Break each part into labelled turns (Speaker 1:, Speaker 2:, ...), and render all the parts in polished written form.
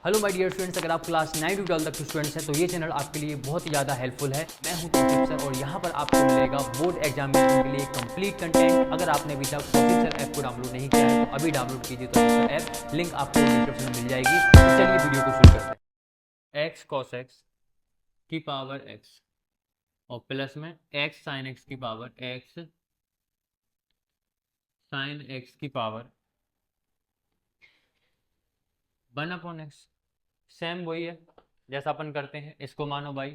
Speaker 1: Hello my dear students, अगर आप class 9 to 12 तक के स्टूडेंट्स हैं तो ये चैनल आपके लिए बहुत ही ज़्यादा हेल्पफुल है। मैं हूं कौशिक सर और यहाँ पर आपको मिलेगा बोर्ड एग्जामिनेशन के लिए कंप्लीट कंटेंट। अगर आपने अभी तक कौशिक सर ऐप को डाउनलोड नहीं किया है तो अभी डाउनलोड कीजिए तो ऐप, लिंक आपको डिस्क्रिप्शन में मिल जाएगी। तो चलिए वीडियो को शुरू करते हैं। एक्स कॉस एक्स की पावर एक्स और प्लस में एक्स साइन एक्स की पावर एक्स साइन एक्स की पावर 1/x। सेम वही है जैसा अपन करते हैं। इसको मानो बाई,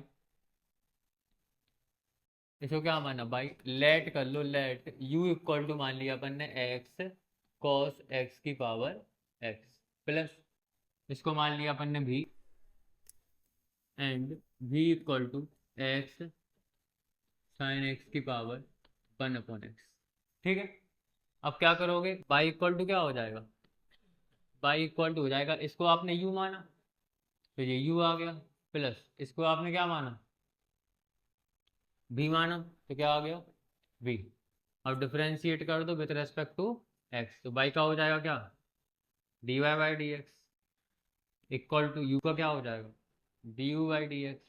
Speaker 1: इसको क्या माना बाई, लेट कर लो, लेट u इक्वल टू मान लिया अपन ने एक्स कॉस एक्स की पावर एक्स प्लस इसको मान लिया अपन ने v and v equal to x sine x की पावर 1/x। ठीक है, अब क्या करोगे, बाई इक्वल टू क्या हो जाएगा, बाई इक्वल टू हो जाएगा, इसको आपने u माना तो ये u आ गया, प्लस इसको आपने क्या माना, v माना तो क्या आ गया v। अब डिफरेंशिएट कर दो विथ रेस्पेक्ट टू x, तो बाई का हो जाएगा क्या, dy by D x equal to u का क्या हो जाएगा, du बाई डी एक्स,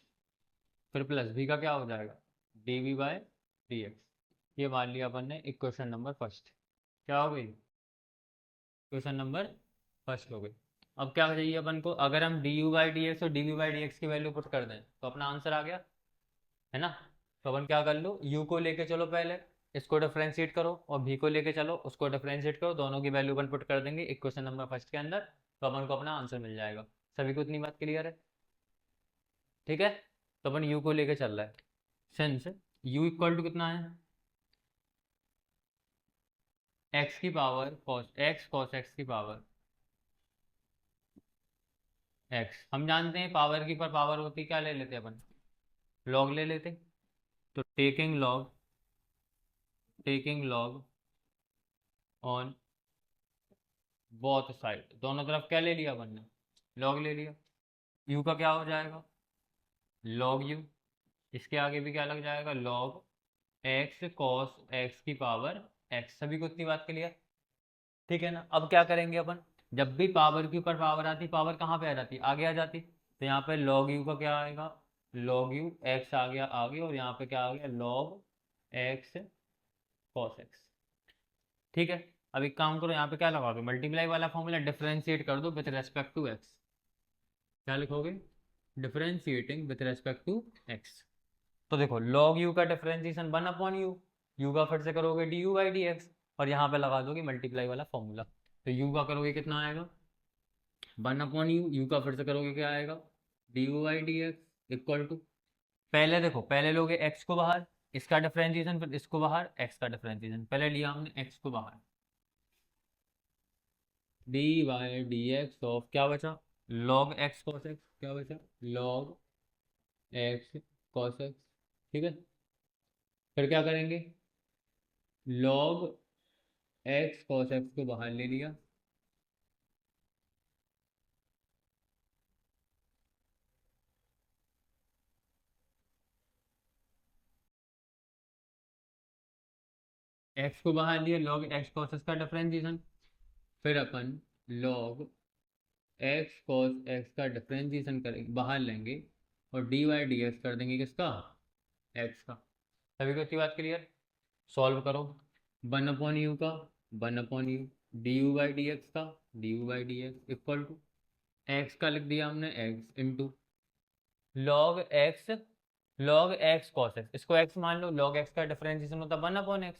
Speaker 1: फिर प्लस v का क्या हो जाएगा, dv बाई डी एक्स। ये मान लिया अपन ने इक्वेशन नंबर फर्स्ट। क्या हो गई, इक्वेशन नंबर फर्स्ट हो गई। अब क्या चाहिए अपन को, अगर हम du बाई डी एक्स और dv बाई डी एक्स की वैल्यू पुट कर दें तो अपना आंसर आ गया, है ना। तो अपन क्या कर लो, u को लेके चलो पहले, इसको डिफरेंशिएट करो, और v को लेके चलो, उसको डिफरेंशिएट करो, दोनों की वैल्यू अपन पुट कर देंगे इक्वेशन नंबर फर्स्ट के अंदर, तो अपन को अपना आंसर मिल जाएगा। सभी को इतनी बात क्लियर है, ठीक है। तो अपन u को लेके चल रहा है, सिंस u इक्वल टू कितना है, x की पावर cos x की पावर x। हम जानते हैं पावर की पर पावर होती, क्या ले लेते अपन, लॉग ले लेते। तो taking log on both side, दोनों तरफ क्या ले लिया अपन ने, लॉग ले लिया। u का क्या हो जाएगा, लॉग u, इसके आगे भी क्या लग जाएगा, लॉग x कॉस x की पावर x। सभी को इतनी बात क्लियर, ठीक है ना। अब क्या करेंगे अपन, जब भी पावर के ऊपर पावर आती, पावर कहाँ पे आ जाती, आगे आ जाती, तो यहाँ पे लॉग u का क्या आएगा, लॉग u x आ गया आगे, और यहाँ पे क्या आ गया, लॉग x कॉस x। ठीक है, अब एक काम करो, यहाँ पे क्या लगाओगे, मल्टीप्लाई वाला फॉर्मूला, डिफरेंशिएट कर दो विथ रेस्पेक्ट टू x। क्या लिखोगे, differentiating with respect to x। तो देखो लॉग u का डिफरेंशिएशन 1/u, u का फिर से करोगे du बाई डी एक्स, और यहाँ पे लगा दोगे मल्टीप्लाई वाला फॉर्मूला, तो u का करोगे कितना आएगा 1/u, u का फिर से करोगे क्या आएगा du by D x equal to, पहले देखो, पहले लोगे x को बाहर, इसका डिफरेंशिएशन, फिर इसको बाहर, x का डिफरेंशिएशन, पहले लिया हमने x को बाहर, D by D x of क्या बचा, लॉग एक्स कॉस एक्स, क्या बचा, लॉग एक्स कॉस एक्स। ठीक है, फिर क्या करेंगे, लॉग एक्स कॉस एक्स को बाहर ले लिया, एक्स को बाहर लिया, लॉग एक्स कॉस एक्स का डिफरेंशिएशन, फिर अपन लॉग एक्स कॉस एक्स का डिफरेंशिएशन करेंगे, बाहर लेंगे, और डी वाई डी एक्स कर देंगे किसका, एक्स का। सभी को इतनी बात क्लियर, सॉल्व करो, 1/u का 1/u, D you by D x का D you by D x equal to, X का लिख दिया हमने X into log X cos X, इसको एक्स मान लो, लॉग एक्स का डिफरेंशिएशन होता है 1/x,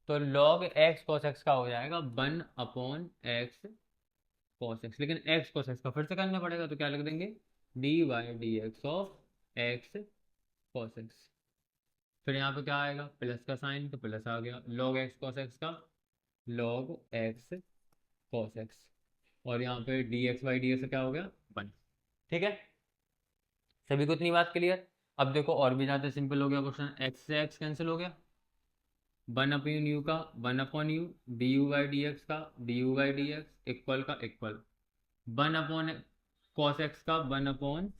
Speaker 1: तो लॉग एक्स कॉस एक्स का हो जाएगा 1/x कॉस एक्स, लेकिन एक्स कॉस एक्स का फिर से करना पड़ेगा, तो क्या लिख देंगे, d y d x of x cos x. फिर यहाँ पे क्या आएगा, प्लस का साइन, तो प्लस आ गया, लॉग एक्स कॉस एक्स का लॉग एक्स कॉस एक्स, और यहाँ पे D x by D x क्या हो गया 1। ठीक है, सभी को इतनी बात क्लियर। अब देखो और भी ज़्यादा सिंपल हो गया क्वेश्चन, एक्स से एक्स कैंसिल हो गया, 1/u का 1/u, D you by D x का D you by D x equal का इक्वल, 1 कॉस एक्स का 1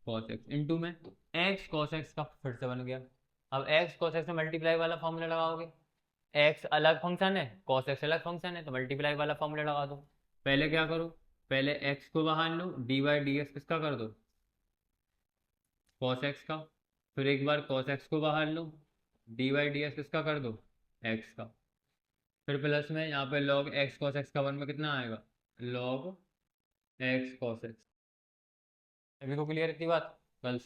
Speaker 1: कॉस एक्स इंटू में एक्स कॉस एक्स का फिर से बन गया। अब एक्स कॉस एक्स में मल्टीप्लाई वाला फॉर्मूला लगाओगे, एक्स अलग फंक्शन है, कॉस एक्स अलग फंक्शन है, तो मल्टीप्लाई वाला फॉर्मूला लगा दो। पहले क्या करो, पहले x को बाहर लो, डी बाई डी एक्स किसका कर दो, cos x का। फिर एक बार cos x को बाहर लो, डी बाई डी एक्स किसका कर दो, x का। फिर प्लस में यहाँ पे log x cos x का वन में कितना आएगा, log x cos x। अभी को क्लियर इतनी बात गर्ल्स,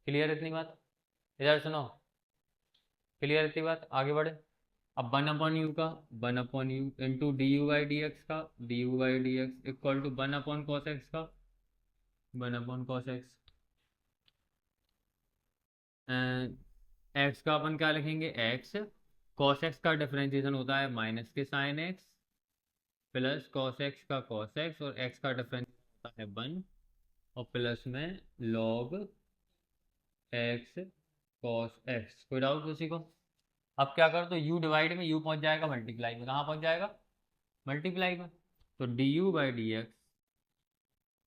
Speaker 1: क्लियर इतनी बात, इधर सुनो, क्लियर इतनी बात, आगे बढ़े। अब 1/u का 1/u into d you by D x का D you by D x equal to 1/cos x का 1/cos x। एक्स का अपन क्या लिखेंगे, एक्स cos x का डिफरेंशिएशन होता है माइनस के sine x plus cos x का cos x, और x का डिफरेंशिएशन होता है 1 और प्लस में log x cos x। कोई डाउट किसी को? अब क्या कर दो, u डिवाइड में u पहुंच जाएगा मल्टीप्लाई में, कहाँ पहुंच जाएगा, मल्टीप्लाई में। तो d you by D x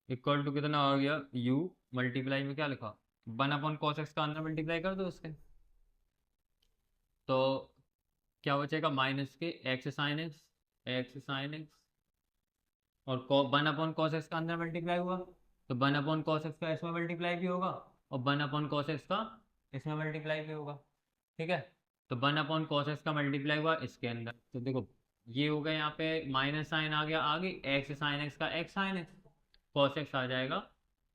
Speaker 1: equal to कितना हो गया, u मल्टीप्लाई में क्या लिखा, 1/cos x का अंदर मल्टीप्लाई कर दो उसके, तो क्या बचेगा माइनस के एक्स साइन एक्स और 1/cos x का अंदर मल्टीप्लाई हुआ, तो 1/cos x का इसमें मल्टीप्लाई भी होगा और 1/cos x का इसमें मल्टीप्लाई भी होगा। ठीक है, तो 1/cos x का मल्टीप्लाई हुआ इसके अंदर, तो देखो ये हो गया, यहाँ पे माइनस साइन आ गया आगे, एक्स साइन एक्स का x sine x, cos x आ जाएगा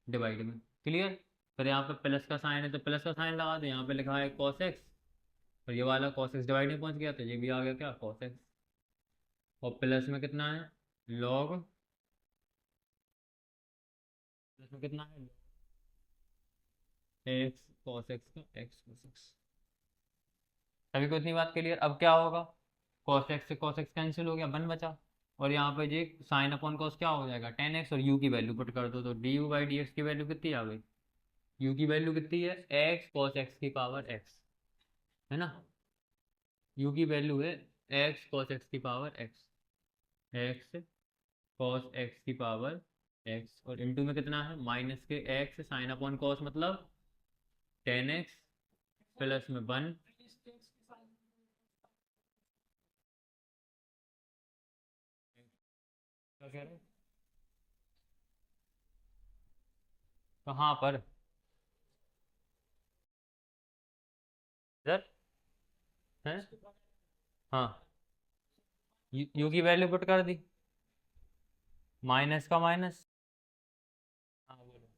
Speaker 1: डिवाइड में। क्लियर? फिर यहाँ पे प्लस का साइन है तो प्लस का साइन लगा दो, यहाँ पे लिखा है cos x और ये वाला cos x डिवाइड में पहुंच गया, तो ये भी आ गया क्या, cos x। और प्लस में कितना है, log, प्लस में कितना है, x cos x का x cos x। सभी को इतनी बात क्लियर? अब क्या होगा, cos x से cos x कैंसिल हो गया, 1 बचा, और यहाँ पे जी साइन अपॉन cos क्या हो जाएगा, tan x, और u की वैल्यू पुट कर दो, तो d you by D x की वैल्यू कितनी आ गई, u की वैल्यू कितनी है, x cos x की पावर x, है ना, u की वैल्यू है x cos x की power x, x cos x की पावर x, और इनटू में कितना है माइनस के x साइन अपॉन cos मतलब tan x प्लस में 1। क्या कह रहे हैं? कहाँ पर, इधर है, हाँ, यू की वैल्यू पुट कर दी, माइनस का माइनस, हाँ बोलो,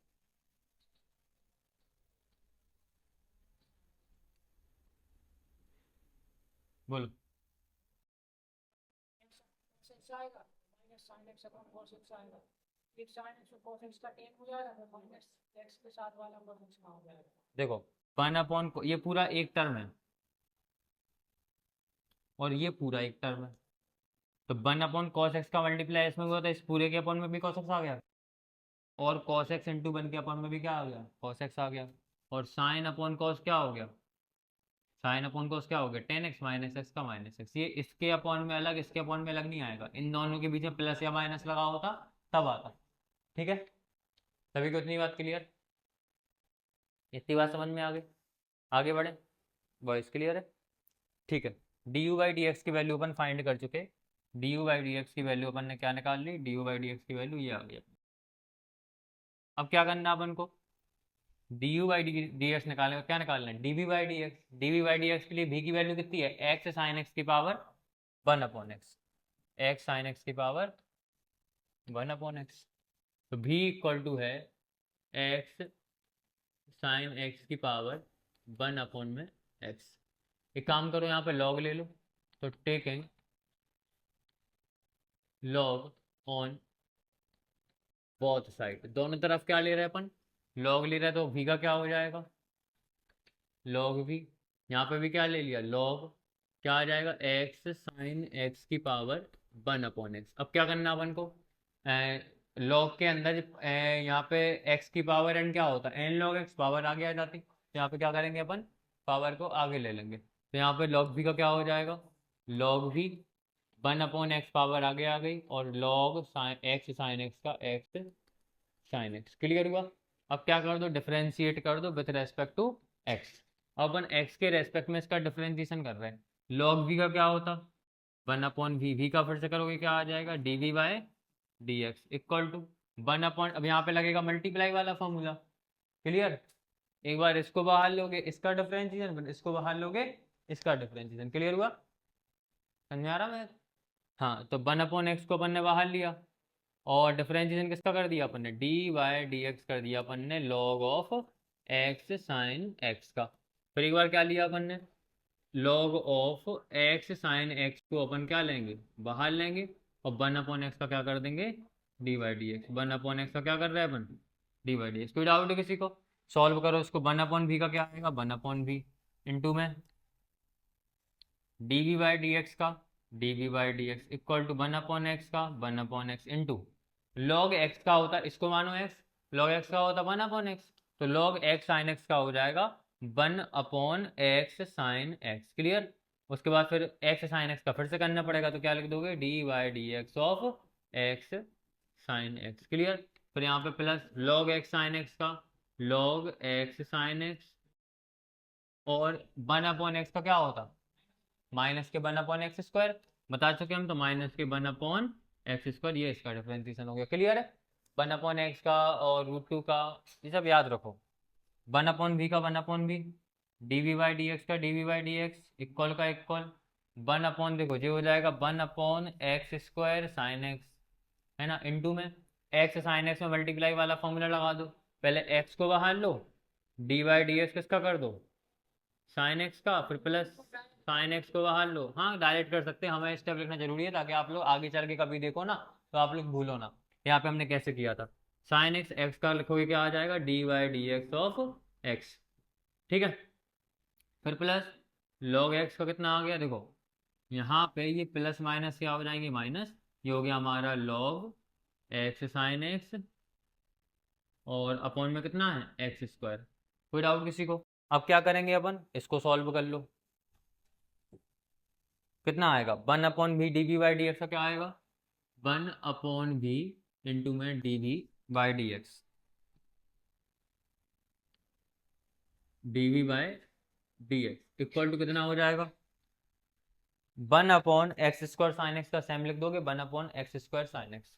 Speaker 1: बोलो।
Speaker 2: एक्स आएगा minus sine x upon cos x आएगा, फिर साइन एक्स और cos x का टेन हो जाएगा, तो माइनस एक्स के साथ वाला cos x का हो जाएगा।
Speaker 1: देखो 1/, ये पूरा एक टर्म है और ये पूरा एक टर्म है, तो 1/cos x का मल्टीप्लाई इसमें हुआ था, इस पूरे के अपॉन में भी cos x आ गया, और cos x इंटू 1 के अपॉन में भी क्या आ गया, cos x आ गया, और साइन अपॉन cos क्या हो गया, साइन अपॉन cos क्या हो गया, tan x माइनस एक्स का माइनस एक्स। ये इसके अपॉन में अलग, इसके अपॉन में अलग नहीं आएगा, इन दोनों के बीच में प्लस या माइनस लगा होता तब आता। ठीक है, सभी को इतनी बात क्लियर, इतनी बात समझ में आ गई, आगे बढ़े, वॉइस क्लियर है। ठीक है, d you by D x की वैल्यू अपन फाइंड कर चुके, d you by D x की वैल्यू अपन ने क्या निकाल ली, d you by D x की वैल्यू ये आ गई। अब क्या करना अपन को, d you by D x निकालने का क्या निकालना है, d we by D x, d we by D x के लिए भी की वैल्यू कितनी है, एक्स साइन एक्स की power 1/x, x sine x की पावर 1/x, तो भी इक्वल टू है एक्स साइन एक्स की पावर 1/x। एक काम करो, यहाँ पे लॉग ले लो, तो taking log on both side, दोनों तरफ क्या ले रहे हैं अपन, लॉग ले रहे हैं, तो v का क्या हो जाएगा, लॉग v, यहाँ पे भी क्या ले लिया, लॉग क्या आ जाएगा, एक्स साइन एक्स की पावर 1/x। अब क्या करना अपन को, लॉग के अंदर यहाँ पे x की पावर n क्या होता है, n log x, पावर आगे आ जाती, तो यहाँ पे क्या करेंगे अपन, पावर को आगे ले लेंगे, तो यहाँ पे log v का क्या हो जाएगा, log v 1/x, पावर आगे आ गई, और log x साइन x का x साइन x। क्लियर हुआ? अब क्या कर दो, डिफरेंशिएट कर दो विथ रेस्पेक्ट टू x। अपन x के रेस्पेक्ट में इसका डिफरेंशिएशन कर रहे हैं, log v का क्या होता, 1/v, v का फिर से करोगे क्या आ जाएगा, d v by d x equal to 1 upon, अब यहाँ पे लगेगा मल्टीप्लाई वाला फॉर्मूला। क्लियर? एक बार इसको बाहर लोगे इसका डिफरेंशिएशन, इसको बाहर लोगे इसका डिफरेंशिएशन। क्लियर हुआ? समझ में आ रहा मैं? हाँ, तो 1/x को अपन ने बाहर लिया और डिफरेंशिएशन किसका कर दिया अपन ने, डी बाई डी एक्स कर दिया अपन ने log of x sine x का। फिर एक बार क्या लिया अपन ने, log of x sine x को अपन क्या लेंगे, बाहर लेंगे, और 1/x का क्या कर देंगे, D by D x. 1/x का क्या कर रहे हैं अपन, डी बाई डी एक्स। कोई डाउट है किसी को? सॉल्व करो इसको। 1/v का क्या आएगा, 1/v इंटू में d we by D x का, d we by D x equal to 1/x का 1/x इंटू लॉग एक्स का होता है, इसको मानो x, लॉग एक्स का होता है 1/x, तो लॉग एक्स साइन एक्स का हो जाएगा 1/x साइन एक्स। क्लियर? उसके बाद फिर एक्स साइन एक्स का फिर से करना पड़ेगा, तो क्या लिख दोगे, d y d x of x sine x. Clear? फिर यहाँ पे plus log x sine x का लॉग एक्स साइन एक्स, और 1/x का क्या होता, माइनस के 1/x स्क्वायर, बता चुके हम, तो माइनस के 1/x स्क्वायर, ये इसका डिफरेंशिएशन हो गया। क्लियर है? 1/x का और √2 का ये सब याद रखो। 1/v का 1/v, d we by D x का d we by D x equal का इक्वल 1 देखो ये हो जाएगा 1/x स्क्वायर साइन एक्स, है ना, इंटू में एक्स साइन एक्स में मल्टीप्लाई वाला फॉर्मूला लगा दो। पहले एक्स को बाहर लो, डी बाई डी एक्स किसका कर दो, साइन एक्स का, फिर प्लस साइन एक्स को बाहर लो। हाँ, डायरेक्ट कर सकते हैं, हमें स्टेप लिखना जरूरी है ताकि आप लोग आगे चल के कभी देखो ना तो आप लोग भूलो ना। यहाँ पे हमने कैसे किया था, साइन एक्स, एक्स का लिखोगे क्या आ जाएगा, d y d x of x. ठीक है? फिर प्लस लॉग एक्स का कितना आ गया, देखो यहाँ पे ये प्लस माइनस क्या हो जाएंगे, माइनस, ये हो गया हमारा लॉग एक्स साइन एक्स, और अपॉन में कितना है एक्स स्क्वायर। कोई डाउट किसी को? अब क्या करेंगे अपन, इसको सॉल्व कर लो। कितना आएगा, 1/v d we by D x का क्या आएगा, 1/v इंटू में d we by D x, d we by D x equal to कितना हो जाएगा, 1/x स्क्वायर साइन एक्स का सेम लिख दोगे, 1/x square sine x,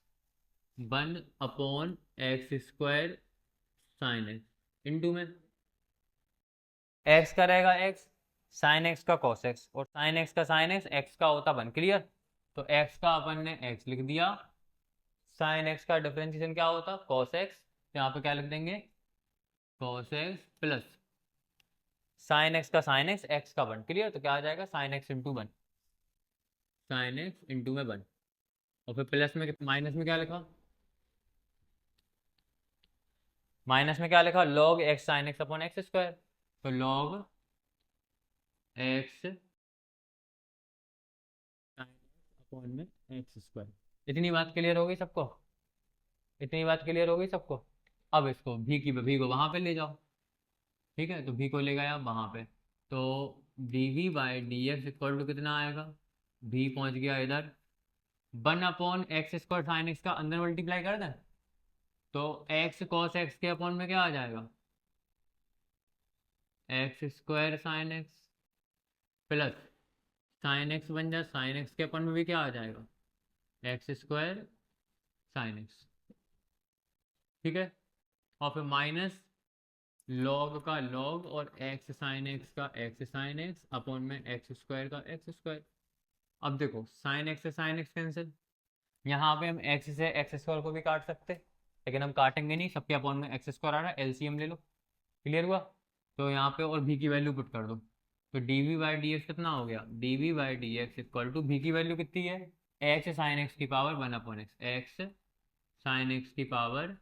Speaker 1: 1/x square sine x into में एक्स का रहेगा एक्स, साइन एक्स का कॉस एक्स, और साइन एक्स का साइन एक्स, एक्स का होता 1। क्लियर? तो एक्स का अपन ने एक्स लिख दिया, साइन एक्स का डिफरेंशिएशन क्या होता कॉस एक्स, तो यहाँ पे क्या लिख देंगे, cos x plus sign x का साइन एक्स, एक्स का 1। क्लियर? तो क्या आ जाएगा, sign x into 1, sign x into में 1, और फिर प्लस में माइनस में क्या लिखा, माइनस में क्या लिखा, log x sine x upon x square, तो लॉग एक्स अपॉन में एक्स स्क्वायर। इतनी बात क्लियर हो गई सबको, इतनी बात क्लियर हो गई सबको? अब इसको भी को वहां पे ले जाओ। ठीक है? तो भी को ले गया वहां पे, तो d we by D x equal to कितना आएगा, भी पहुंच गया इधर, 1/x स्क्वायर साइन एक्स का अंदर मल्टीप्लाई कर दें, तो एक्स कॉस एक्स के अपॉन में क्या आ जाएगा, x square sine x plus sine x बन जाए, साइन एक्स के अपन में भी क्या आ जाएगा, एक्स स्क्वायर साइन एक्स। ठीक है? और फिर माइनस लॉग का लॉग और एक्स साइन एक्स का एक्स साइन एक्स अपॉन में एक्स स्क्वायर का एक्स स्क्वायर। अब देखो साइन एक्स से साइन एक्स कैंसिल, यहाँ पे हम एक्स से एक्स स्क्वायर को भी काट सकते, लेकिन हम काटेंगे नहीं, सबके अपॉन में एक्स स्क्वायर आ रहा है, एलसीएम ले लो। क्लियर हुआ? तो यहाँ पे और भी की वैल्यू पुट कर दो, तो d we by D x कितना हो गया, d we by D x equal to v की वैल्यू कितनी है, एक्स साइन एक्स की power 1/x, x sine x की पावर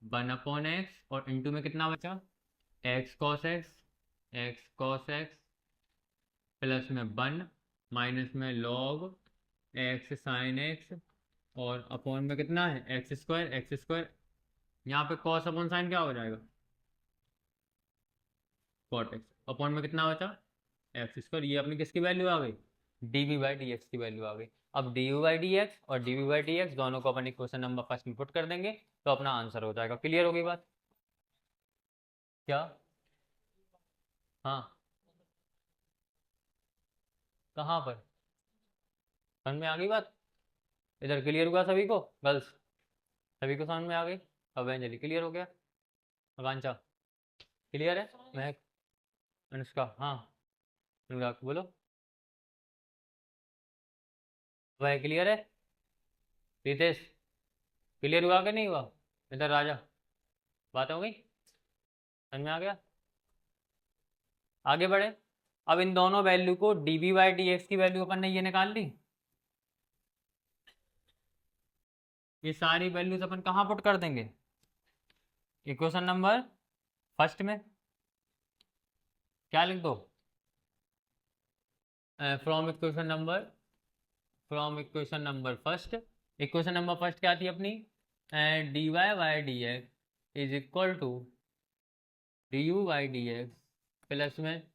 Speaker 1: 1/x, और इंटू में कितना बचा, एक्स कॉस एक्स प्लस में 1 माइनस में लॉग एक्स साइन एक्स, और अपॉन में कितना है एक्स स्क्वायर, यहाँ पे कॉस अपॉन साइन क्या हो जाएगा, कॉट एक्स, अपॉन में कितना बचा एक्स स्क्वायर। ये अपनी किसकी वैल्यू आ गई, d we by D x की वैल्यू आ गई। अब d we by D x और d we by D x दोनों को अपन इक्वेशन नंबर फर्स्ट में पुट कर देंगे, तो अपना आंसर हो जाएगा। क्लियर हो गई बात? क्या? हाँ, कहाँ पर, समझ में आ गई बात? इधर क्लियर हुआ सभी को गर्ल्स? सभी को समझ में आ गई? अब अंजलि क्लियर हो गया? आकांक्षा क्लियर है? महक, अनुष्का, हाँ, अनुराग बोलो, वह क्लियर है? रितेश क्लियर हुआ कि नहीं हुआ? इधर राजा, बात हो गई, समझ में आ गया? आगे बढ़े। अब इन दोनों वैल्यू को dv बाई डी एक्स की वैल्यू अपन ने ये निकाल ली। ये सारी वैल्यूज अपन कहाँ पुट कर देंगे? इक्वेशन नंबर फर्स्ट में। क्या लिख दो? From equation number first. Equation number first क्या थी अपनी? dy by D x is equal to du by D x plus में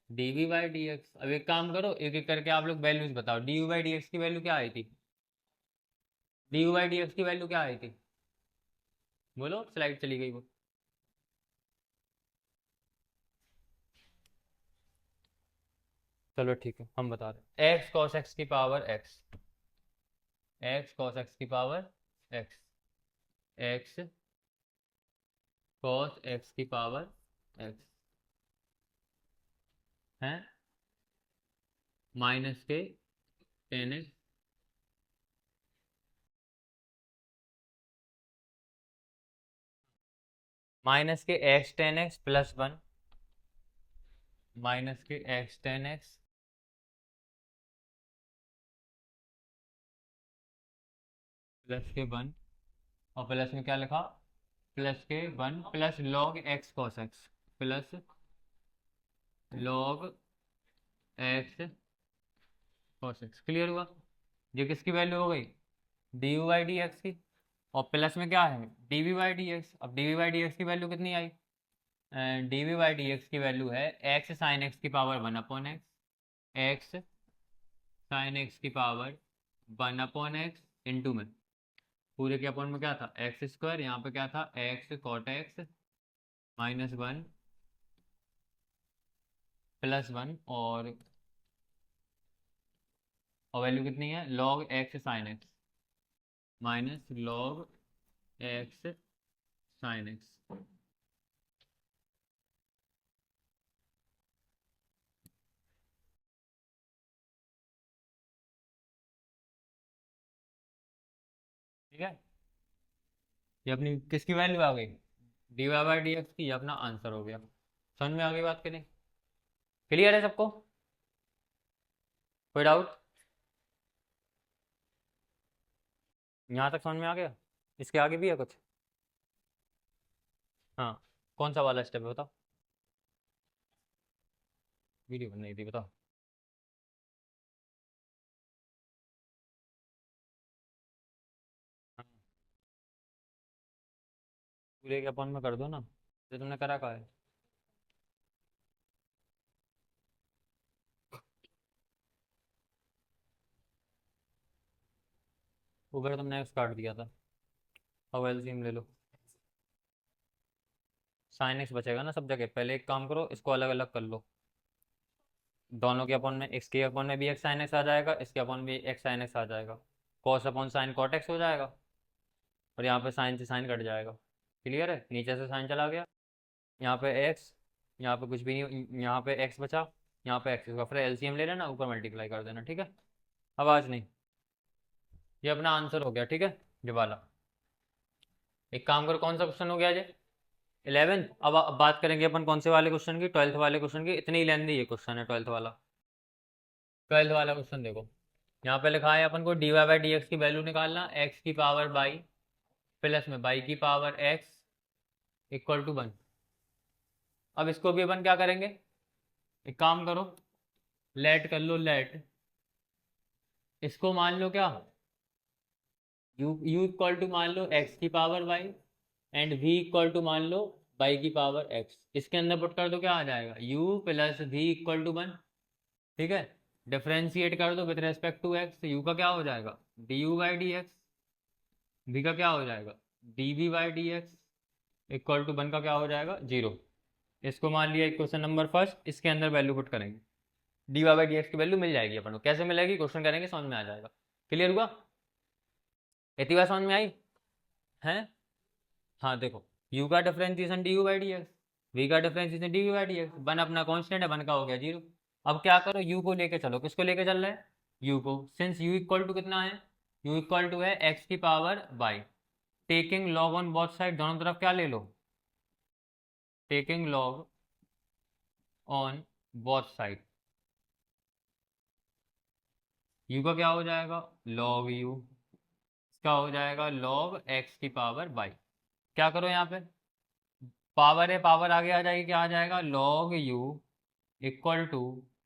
Speaker 1: dv बाई डी एक्स। अब एक काम करो, एक एक करके आप लोग वैल्यूज बताओ। du बाई डी एक्स की वैल्यू क्या आई थी? du बाई डी एक्स की वैल्यू क्या आई थी? बोलो, स्लाइड चली गई वो। चलो ठीक है, हम बता रहे हैं। x cos x की power x, x cos x की power x, x cos x की पावर x है माइनस के टेन एक्स माइनस के x ten x plus one, minus के x टेन एक्स प्लस के वन, और प्लस में क्या लिखा? प्लस के one plus log x cos x plus log x cos x। Clear हुआ? ये किसकी वैल्यू हो गई? डी बाई डी एक्स की। और प्लस में क्या है? D by D x. अब डी बाई डी एक्स की वैल्यू कितनी आई? डी बाई डी एक्स की वैल्यू है एक्स साइन एक्स की power one upon x, x sine x की power one upon x into में पूरे के अपॉन में क्या था? X square. यहाँ पे क्या था? X cot x minus one plus one, और वैल्यू कितनी है? Log x sine x minus log x sine x. ठीक है, ये अपनी किसकी वैल्यू आ गई? D Y by D x की। ये अपना आंसर हो गया। समझ में आ गई बात? करें, क्लियर है सबको? कोई डाउट? यहाँ तक समझ में आ गया? इसके आगे भी है कुछ? हाँ, कौन सा वाला स्टेप है बताओ? वीडियो बन रही थी, बताओ। हाँ, पूरे के अपन में कर दो ना, जो तुमने करा का है। ऊपर तुमने एक्स काट दिया था, अब एलसीएम ले लो। साइन एक्स बचेगा ना सब जगह। पहले एक काम करो, इसको अलग अलग कर लो। दोनों के अपॉन में, इसके अपॉन में भी एक्स साइन एक्स आ जाएगा, इसके अपॉन भी एक्स साइन एक्स आ जाएगा। Cos upon sine cot x हो जाएगा, और यहाँ पे साइन से साइन कट जाएगा। क्लियर है? नीचे से साइन चला गया, यहाँ पे एक्स, यहाँ पे कुछ भी नहीं, यहाँ पे एक्स बचा, यहाँ पे एक्स का। फिर एलसीएम ले लेना, ऊपर मल्टीप्लाई कर देना। ठीक है, अब आज नहीं, ये अपना आंसर हो गया। ठीक है, ये वाला। एक काम करो, कौन सा क्वेश्चन हो गया ये? 11th। अब बात करेंगे अपन कौन से वाले क्वेश्चन की? 12th वाले क्वेश्चन की। इतनी ही लेंदी ये क्वेश्चन है 12th वाला। 12th वाला क्वेश्चन देखो, यहाँ पे लिखा है अपन को d Y by D x की वैल्यू निकालना, एक्स की पावर बाई प्लस में बाई की power x equal to one. अब इसको भी अपन क्या करेंगे? एक काम करो, लेट कर लो, लेट। इसको मान लो क्या? यू इक्वल टू मान लो एक्स की power y, and v equal to मान लो वाई की पावर एक्स। इसके अंदर पुट कर दो, क्या आ जाएगा? u plus v equal to one. ठीक है, डिफ्रेंशिएट कर दो with respect to x. U का क्या हो जाएगा? D you by D x. V का क्या हो जाएगा? D we by D x equal to one का क्या हो जाएगा? जीरो। इसको मान लिया क्वेश्चन नंबर फर्स्ट, इसके अंदर वैल्यू पुट करेंगे, d Y by D x की वैल्यू मिल जाएगी अपन को। कैसे मिलेगी? क्वेश्चन करेंगे, समझ में आ जाएगा। क्लियर हुआ? इतनी बात समझ में आई? है। हाँ देखो, u का differentiation d you by D x, v का differentiation d you by D x, one अपना कांस्टेंट है, वन का हो गया 0। अब क्या करो, u को लेके चलो, किसको लेके चल रहे हैं, u को, सिंस u इक्वल टू कितना है, u इक्वल टू है x की power y, taking log on both side, दोनों तरफ क्या ले लो, taking log on both side, u का क्या हो जाएगा, log u, इसका हो जाएगा log x की पावर बाई, क्या करो यहाँ पे, पावर है, पावर आगे आ जाएगी, क्या आ जाएगा, log u equal to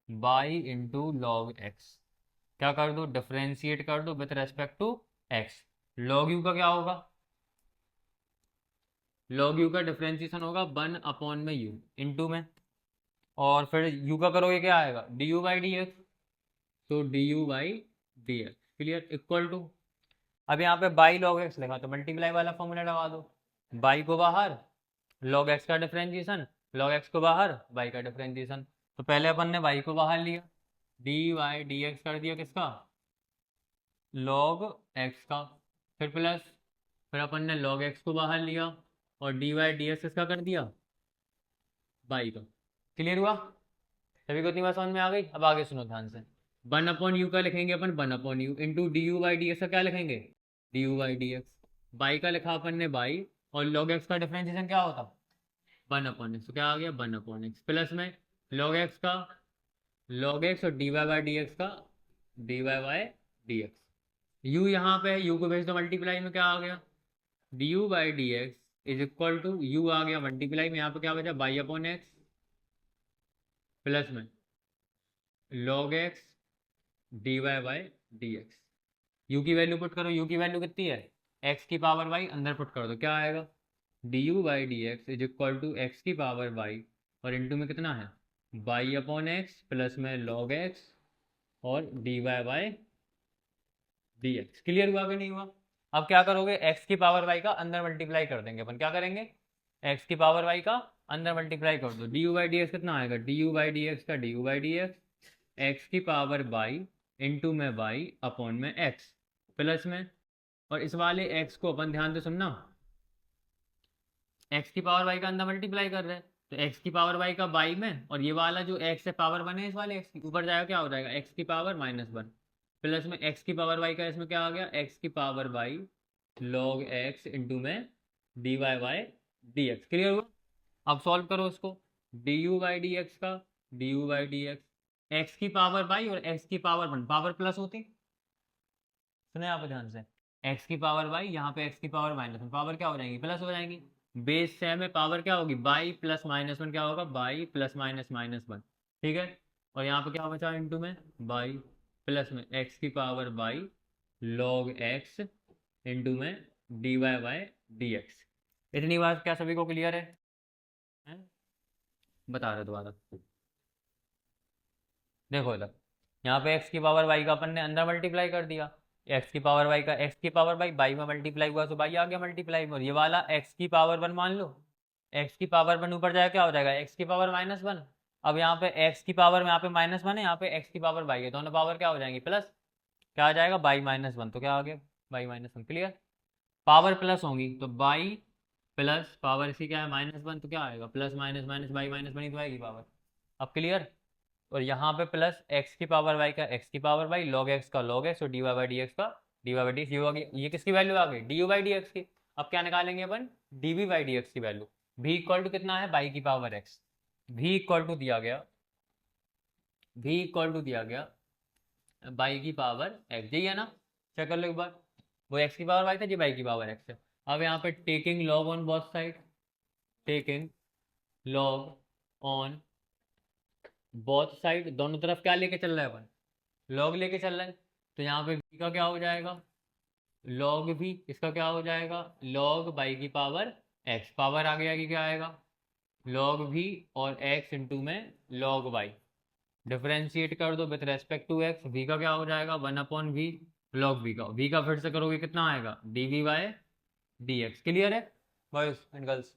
Speaker 1: y into log x, क्या कर दो, डिफरेंशिएट कर दो with respect to x, log u का क्या होगा, log u का डिफरेंशिएशन होगा 1 अपॉन में u इंटू में, और फिर u का करोगे क्या आएगा, d you by D x, तो d you by D x, clear, equal to, अब यहाँ पे बाई लॉग एक्स लिखा तो मल्टीप्लाई वाला फॉर्मूला लगा दो, बाई को बाहर, लॉग एक्स का डिफरेंशिएशन, लॉग एक्स को बाहर, बाई का डिफरेंशिएशन, तो पहले अपन ने बाई को बाहर लिया, डी वाई डी एक्स कर दिया किसका, लॉग एक्स का, फिर प्लस, फिर अपन ने लॉग एक्स को बाहर लिया और डी वाई डी एक्स किसका कर दिया, बाई का, क्लियर हुआ, सभी को इतनी बात समझ में आ गई। अब आगे सुनो ध्यान से, 1 अपॉन यू का लिखेंगे अपन 1 upon you into d you by D x का क्या लिखेंगे, D you by D x, by का लिखा अपन ने बाई, और लॉग एक्स का डिफरेंशिएशन क्या होता, 1 अपॉन एक्स, तो क्या आ गया 1 अपॉन एक्स, प्लस में लॉग एक्स का, लॉग एक्स और D Y by D x का, d Y by D x, u यहाँ पे है, यू को भेज दो मल्टीप्लाई में, क्या आ गया, d you by D x is equal to, u आ गया मल्टीप्लाई में, यहाँ पे क्या बचा, बाई अपॉन एक्स, प्लस में log x dy by D x, u की वैल्यू पुट करो, यू की वैल्यू कितनी है, x की पावर y, अंदर पुट कर दो, क्या आएगा, d you by D x is equal to x की पावर y, और इंटू में कितना है, बाई अपॉन एक्स, प्लस में log x और D Y by D x, clear हुआ कि नहीं हुआ। अब क्या करोगे, x की पावर y का अंदर मल्टीप्लाई कर देंगे अपन, क्या करेंगे, x की पावर y का अंदर मल्टीप्लाई कर दो, d you by D x कितना आएगा, d you by D x का D you by D x, x की पावर बाई इंटू में बाई अपॉन में एक्स, प्लस में, और इस वाले एक्स को अपन ध्यान से सुनना, एक्स की पावर वाई का अंदर मल्टीप्लाई कर रहे हैं, तो एक्स की पावर वाई का बाई में, और ये वाला जो एक्स है पावर बने इस वाले एक्स की ऊपर जाएगा, क्या हो जाएगा, एक्स की पावर -1, प्लस में एक्स की पावर वाई का इसमें क्या आ गया, एक्स की power y log x into में d Y by D x, clear हुआ। अब सॉल्व करो इसको, d you by D x का D you by D x, x की पावर बाई और एक्स की पावर 1, पावर प्लस होती, सुने आप ध्यान से, एक्स की पावर बाई, यहाँ पे एक्स की पावर -1, पावर क्या हो जाएंगी, प्लस हो जाएंगी, बेस से में पावर क्या होगी, बाई प्लस -1, क्या होगा, बाई प्लस -1, ठीक है, और यहाँ पे क्या बचा इंटू में बाई, प्लस में एक्स की power y log x into में d Y by D x, इतनी बात क्या सभी को क्लियर है, हैं? बता रहे दोबारा, देखो इधर, यहाँ पे x की पावर y का अपन ने अंदर मल्टीप्लाई कर दिया, x की पावर y का x की पावर बाई में मल्टीप्लाई हुआ तो बाई आ गया मल्टीप्लाई में, और ये वाला x की पावर 1 मान लो, x की पावर 1 ऊपर जाएगा क्या हो जाएगा, x की पावर -1, अब यहाँ पे x की पावर में यहाँ पे -1 है, यहाँ पे x की पावर बाई है, दोनों पावर क्या हो जाएंगी प्लस, क्या आ जाएगा बाई -1, तो क्या आ गया बाई -1, क्लियर, पावर प्लस होंगी तो बाई प्लस पावर इसकी क्या है -1, तो क्या आएगा प्लस माइनस माइनस बाई -1 ही तो आएगी पावर, अब क्लियर, और यहाँ पे प्लस एक्स की पावर वाई का एक्स की पावर वाई, लॉग एक्स का लॉग एक्स, और D Y by D x का d Y by D x, ये किसकी वैल्यू आ गई, d you by D x की। अब क्या निकालेंगे अपन, d we by D x की वैल्यू, भी इक्वल टू कितना है, बाई की पावर एक्स, भी इक्वल टू दिया गया, भी इक्वल टू दिया गया बाई की पावर एक्स, यही है ना, चेक कर लो एक बार, वो एक्स की पावर वाई था, ये बाई की पावर एक्स है। अब यहाँ पे taking log on both side, taking log on both side, दोनों तरफ क्या लेके चल रहा है अपन, लॉग लेके चल रहा है, तो यहाँ पे v का क्या हो जाएगा, लॉग v, इसका क्या हो जाएगा, लॉग बाई की पावर x, पावर आ गया कि क्या आएगा, लॉग v और x इंटू में लॉग y, डिफरेंशिएट कर दो with respect to x, v का क्या हो जाएगा 1 अपॉन v, लॉग v का फिर से करोगे कितना आएगा, d we by D x, clear है बॉयज एंड गर्ल्स,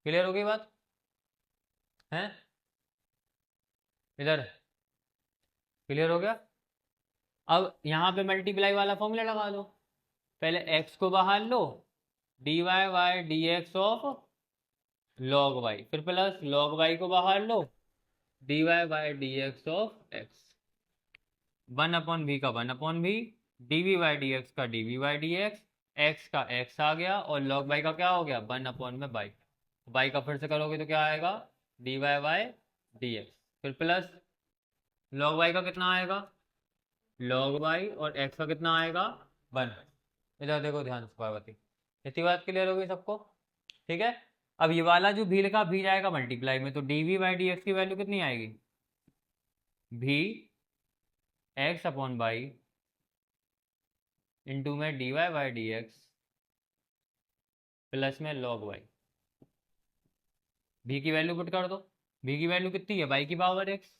Speaker 1: क्लियर हो गई बात है, इधर क्लियर हो गया। अब यहाँ पे मल्टीप्लाई वाला फॉर्मूला लगा लो, पहले x को बाहर लो d Y by D x of log y, फिर प्लस लॉग वाई को बाहर लो, d Y by D x of x, 1/v का 1/v, d we by D x का d we by D x का एक्स आ गया, और लॉग वाई का क्या हो गया 1/बाई, बाई का फिर से करोगे तो क्या आएगा d Y by D x, फिर प्लस लॉग वाई का कितना आएगा लॉग वाई, और एक्स का कितना आएगा 1। इधर देखो ध्यान से पार्वती, इतनी बात क्लियर होगी सबको, ठीक है। अब ये वाला जो भी लिखा भी जाएगा मल्टीप्लाई में, तो d we by D x की वैल्यू कितनी आएगी v x upon y into में d Y by D x plus में लॉग वाई, भी की वैल्यू पुट कर दो, भी की वैल्यू कितनी है बाई की पावर एक्स,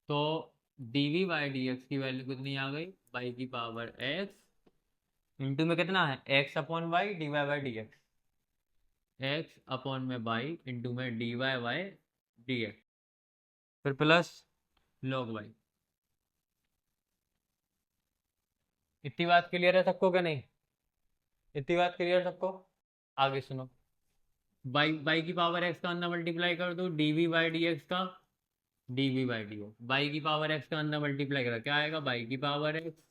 Speaker 1: तो d we by D x की वैल्यू कितनी आ गई बाई की पावर एक्स इंटू में कितना है x upon y d Y by D x, x upon में बाई इंटू में d Y by D x, फिर प्लस लॉग वाई। इतनी बात क्लियर है सबको क्या नहीं, इतनी बात क्लियर सबको, आगे सुनो, बाई बाई की पावर एक्स का अंदर मल्टीप्लाई कर दो D we by D x का d we by D x, by की पावर एक्स का अंदर मल्टीप्लाई करा क्या आएगा बाई की पावर एक्स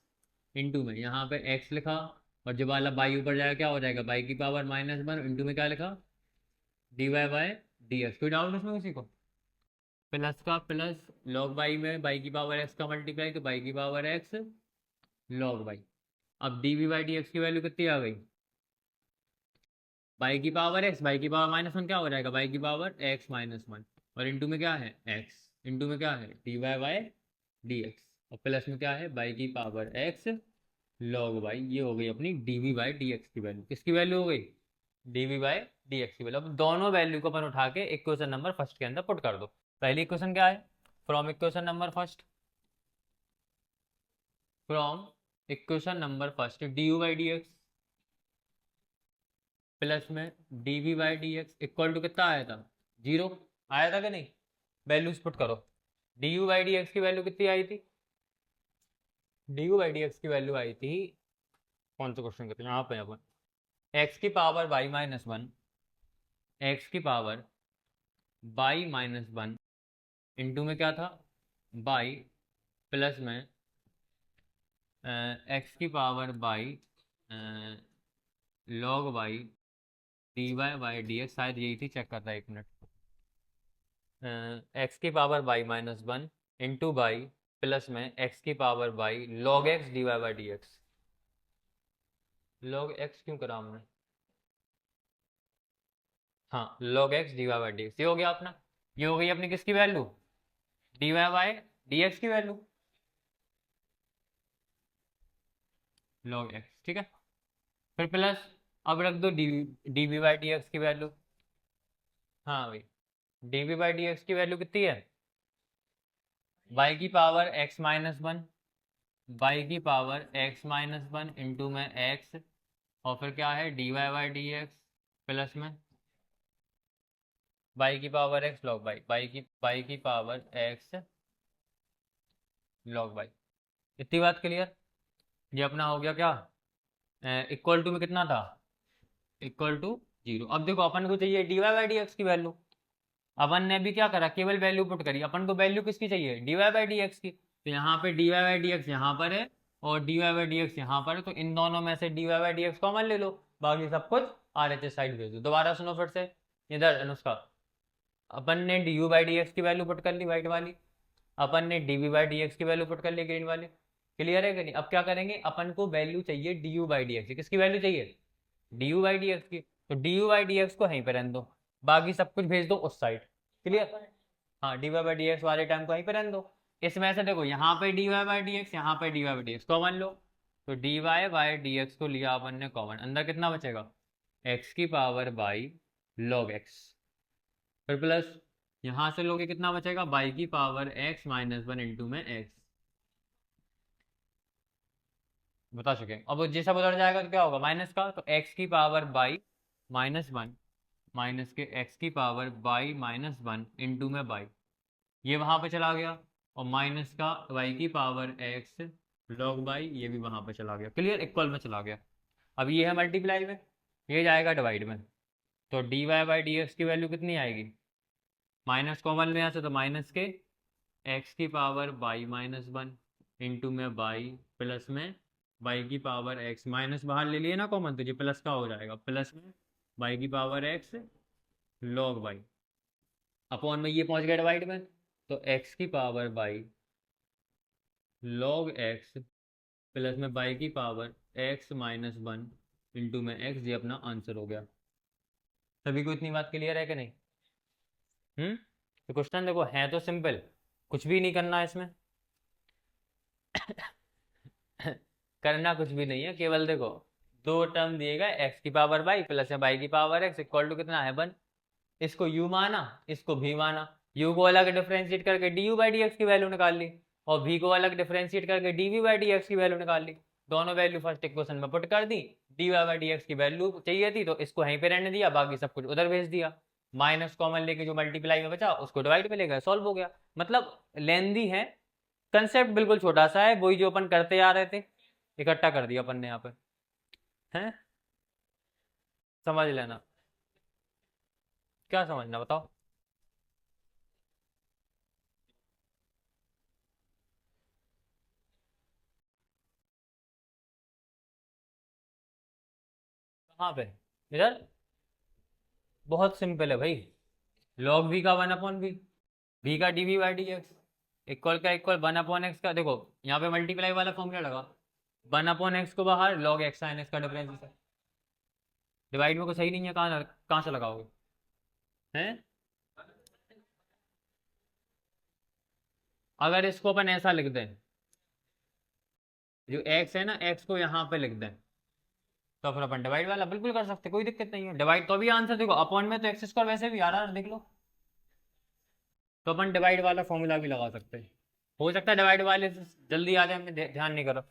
Speaker 1: इंटू में यहाँ पे एक्स लिखा, और जब वाला बाई ऊपर जाएगा क्या हो जाएगा बाई की पावर -1 इंटू में क्या लिखा d Y by D x. कोई डाउट इसमें किसी को, प्लस का प्लस लॉग बाई में बाई की पावर एक्स का मल्टीप्लाई, तो बाई की पावर एक्स लॉग बाई, अब d we by D x की वैल्यू कितनी आ गई बाई की पावर एक्स, बाई की पावर -1 क्या हो जाएगा बाई की पावर एक्स -1, और इंटू में क्या है एक्स, इंटू में क्या है D Y by D x, और प्लस में क्या है बाई की पावर एक्स लॉग बाई, ये हो गई अपनी d we by D x की वैल्यू, किसकी वैल्यू हो गई d we by D x की वैल्यू। अब दोनों वैल्यू को अपन उठा के इक्वेशन नंबर फर्स्ट के अंदर पुट कर दो। पहली इक्वेशन क्या है from equation number first, from equation number first d you by D x plus में d we by D x equal to कितना आया था 0 आया था कि नहीं, वैल्यूज पुट करो, d you by D x की वैल्यू कितनी आई थी d you by D x की वैल्यू आई थी, कौन सा क्वेश्चन करते हैं यहाँ पे अपन, एक्स की पावर बाई -1, एक्स की पावर बाई -1 इंटू में क्या था बाई प्लस में एक्स की power y log y d Y by D x, शायद यही थी, चेक करता है 1 मिनट, एक्स की power y -1 into y plus में एक्स की power y log x d Y by D x, log x क्यों करा हमने, हाँ log x d Y by D x, ये हो गया अपना, ये हो गई अपनी किसकी value D Y by D x की वैल्यू लॉग एक्स, ठीक है। फिर प्लस अब रख दो D we by D x की वैल्यू, हाँ भाई D we by D x की वैल्यू कितनी है बाई की पावर एक्स -1, बाई की पावर एक्स -1 इंटू में एक्स, और फिर क्या है D Y by D x plus में बाई की power x log Y, by की पावर एक्स लॉग बाई। इतनी बात क्लियर, ये अपना हो गया क्या इक्वल टू में कितना था इक्वल टू 0। अब देखो अपन को चाहिए D Y by D x की वैल्यू, अपन ने भी क्या करा केवल वैल्यू पुट करी, अपन को वैल्यू किसकी चाहिए D Y by D x की, तो यहाँ पे D Y by D x यहाँ पर है और D Y by D x यहाँ पर है, तो इन दोनों में से D Y by D x common ले लो, बाकी सब कुछ आर एच एस साइड भेज दो। दोबारा सुनो फिर से, इधर अनुष्का, अपन ने D you by D x की वैल्यू पुट कर ली व्हाइट वाली, अपन ने D we by D x की वैल्यू पुट कर ली ग्रीन वाली, क्लियर है कि नहीं। अब क्या करेंगे अपन को वैल्यू चाहिए D you by D x, किसकी वैल्यू चाहिए D you by D x की, तो d you by D x को यहीं पर रहने दो, बाकी सब कुछ भेज दो उस साइड, क्लियर। हाँ D Y by D X वाले टाइम को वहीं पे रहने दो। इसमें से देखो यहाँ पे D Y by D x, यहाँ पे D Y by D x common लो, तो d Y by D x को लिया अपन ने कॉमन, अंदर कितना बचेगा एक्स की पावर बाई लॉग एक्स, फिर प्लस यहाँ से लोगे कितना बचेगा बाई की पावर एक्स -1 इंटू में एक्स, बता चुके। अब जैसा उधर जाएगा तो क्या होगा माइनस का, तो एक्स की पावर बाई -1 माइनस के एक्स की पावर बाई -1 इंटू में बाई, ये वहाँ पे चला गया, और माइनस का वाई की पावर एक्स लॉग बाई, ये भी वहाँ पे चला गया, क्लियर इक्वल में चला गया। अब ये है मल्टीप्लाई में, ये जाएगा डिवाइड में, तो dy बाई डी एक्स की वैल्यू कितनी आएगी, माइनस कॉमन ले यहाँ से तो माइनस के x की power by minus one into में बाई प्लस में बाई की पावर x, माइनस बाहर ले लिए ना कॉमन, तो ये प्लस का हो जाएगा, प्लस में बाई की power x log by, upon में ये पहुंच गया डिवाइड में, तो x की power y log x plus में बाई की power x minus one into में x, ये अपना आंसर हो गया। सभी को इतनी बात क्लियर है कि नहीं? तो क्वेश्चन देखो है तो सिंपल, कुछ भी नहीं करना है इसमें करना कुछ भी नहीं है, केवल देखो दो टर्म दिएगा x की पावर बाई प्लस में बाई की पावर x इक्वल टू कितना है 1, इसको u माना इसको v माना, u को अलग डिफरेंशिएट करके du बाई डी एक्स की वैल्यू निकाल ली और v को अलग डिफरेंशिएट करके dv बाई डी एक्स की वैल्यू निकाल ली, दोनों वैल्यू फर्स्ट इक्वेशन में पुट कर दी, dy बाई डी एक्स की वैल्यू चाहिए थी तो इसको यहीं पे रहने दिया, बाकी सब कुछ उधर भेज दिया, माइनस कॉमन लेके जो मल्टीप्लाई में बचा उसको डिवाइड में लेकर सॉल्व हो गया। मतलब लेंदी है, कंसेप्ट बिल्कुल छोटा सा है, वही जो अपन करते आ रहे थे इकट्ठा कर दिया अपन ने यहाँ पे, हैं समझ लेना। क्या समझना बताओ? कहाँ पे? इधर बहुत सिंपल है भाई, लॉग वी का 1/v, v का dv by D x equal का इक्वल 1/x का, देखो यहाँ पे मल्टीप्लाई वाला फॉर्मूला लगा, 1/x को बाहर लॉग x साइन x का डिफरेंस है, डिवाइड में को सही नहीं है, कहाँ से लगाओगे हैं? अगर इसको अपन ऐसा लिख दें, जो x है ना x को यहाँ पे लिख दें, तो फिर अपन डिवाइड वाला बिल्कुल कर सकते, कोई दिक्कत नहीं है, डिवाइड तो भी आंसर देखो, अपॉन में तो एक्स स्क्वायर वैसे भी आ रहा है देख लो, तो अपन डिवाइड वाला फॉर्मूला भी लगा सकते हैं, हो सकता है डिवाइड वाले से जल्दी आ जाए, हमने ध्यान नहीं करा।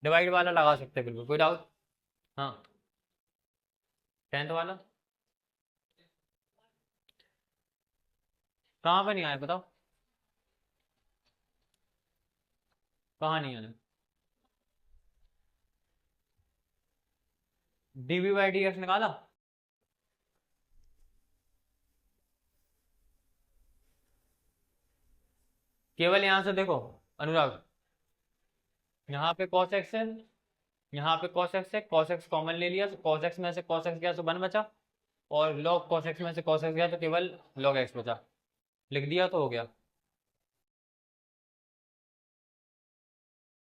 Speaker 1: डिवाइड वाला लगा सकते हैं बिल्कुल, कोई डाउट? हाँ 10th वाला कहाँ पे नहीं आया बताओ, कहाँ नहीं आया? dv बाई डी एक्स निकाला, केवल यहां से देखो अनुराग, यहाँ पे cos x है, यहाँ पे cos x है, cos x कॉमन ले लिया तो cos x में से cos x गया तो 1 बचा, और log cos x में से cos x गया तो केवल log x बचा, लिख दिया तो हो गया।